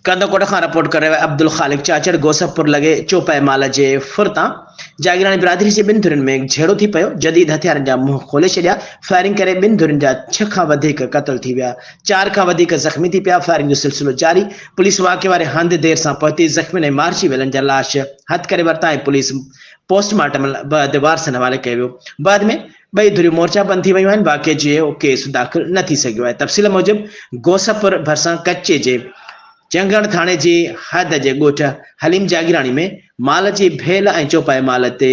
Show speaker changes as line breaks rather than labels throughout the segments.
कंदकोट खां रिपोर्ट करे अब्दुल खालिक चाचड़ गोसफपुर लगे चौपाई माल जे फुरता जागीरानी बिरादरी जे बिन धुरन में झेड़ो थी पयो। जदीद हथियारन जा मुंह खोले छड़िया। फायरिंग करे बिन धुरन जा 6 खां वधीक कत्ल थी विया, 4 खां वधीक जख्मी थी पिया। फायरिंग जो सिलसिलो जारी। पुलिस वाक़े वारे हंध देर सां पहुती। जख्मी ने मार्ची वेलन जा लाश हथ करे वरता ऐं पुलिस पोस्टमार्टम बाद वारसन हवाले कयो वियो। बाद में बई धुरियूं मोर्चा बंद थी वयूं आहिनि। वाक़े जो केस दाख़िल न थी सघियो आहे। तफ़सील मूजिब गोसफपुर भरिसां कच्चे जे चंगण थाने जी हद जे ॻोठ हलीम जागीरानी में माल जी भेल ऐं चौपाई माल ते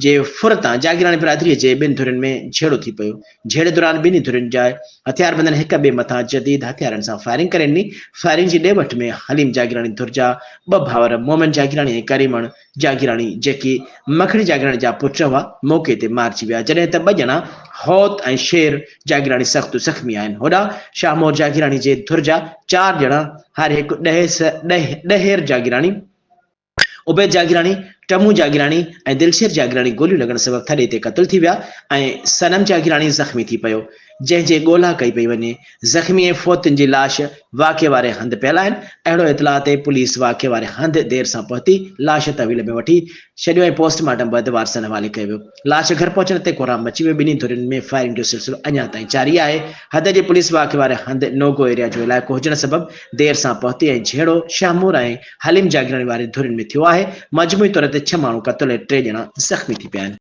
जे फुरतां जागीरानी बिरादरीअ जे बिन धुरन में झेड़ो थी पियो। झेड़े दौरान ॿिन्ही धुरनि जा हथियारबंदनि हिक ॿिए मथां जदीद हथियारनि सां फायरिंग करे ॾिनी। फायरिंग जी ॾे में हलीम जागीरानी धुर जा 2 भावर मोमिन जागीरानी ऐं करीमण जागीरानी जेकी मखणी जागीरानी जा पुट हुआ मौके ते मारिजी विया, जॾहिं त 2 ॼणा हौत ऐं शेर जागीरानी सख्त जख्मी आहिनि। होॾां शाहमोर जागीरानी जे धुर जा 4 ॼणा हर हिकु ॾहेर जागीरानी, उबैद जागीरानी, टमू जागीरानी ऐं दिलशेर जागीरानी गोलियूं लॻण सबब थॾे ते क़त्ल थी विया ऐं सनम जागीरानी ज़ख्मी थी पियो, जंहिंजे ॻोल्हा कई पई वञे। ज़ख्मी ऐं फोतियुनि जी लाश वाक़े वारे हंधि पियल आहिनि। अहिड़ो इतला ते पुलिस वाक़े वारे हंधि देर सां पहुती लाश तहवील में वठी छॾियो ऐं पोस्टमार्टम बैदि वारसनि हवाले कयो वियो। लाश घर पहुचण ते कोराम मची वियो। ॿिन्ही धुरनि में फायरिंग जो सिलसिलो अञा ताईं जारी आहे। हद जी पुलिस वाक़े वारे हंधि नोगो एरिया जो इलाइक़ो हुजण सबब देर सां पहुती ऐं झेड़ो शाहमूर ऐं हलीम जागीरानी वारे धुरनि में थियो आहे। मजमूई तौर ते 6 माण्हू क़त्ल ऐं 3 ॼणा ज़ख्मी थी पिया आहिनि।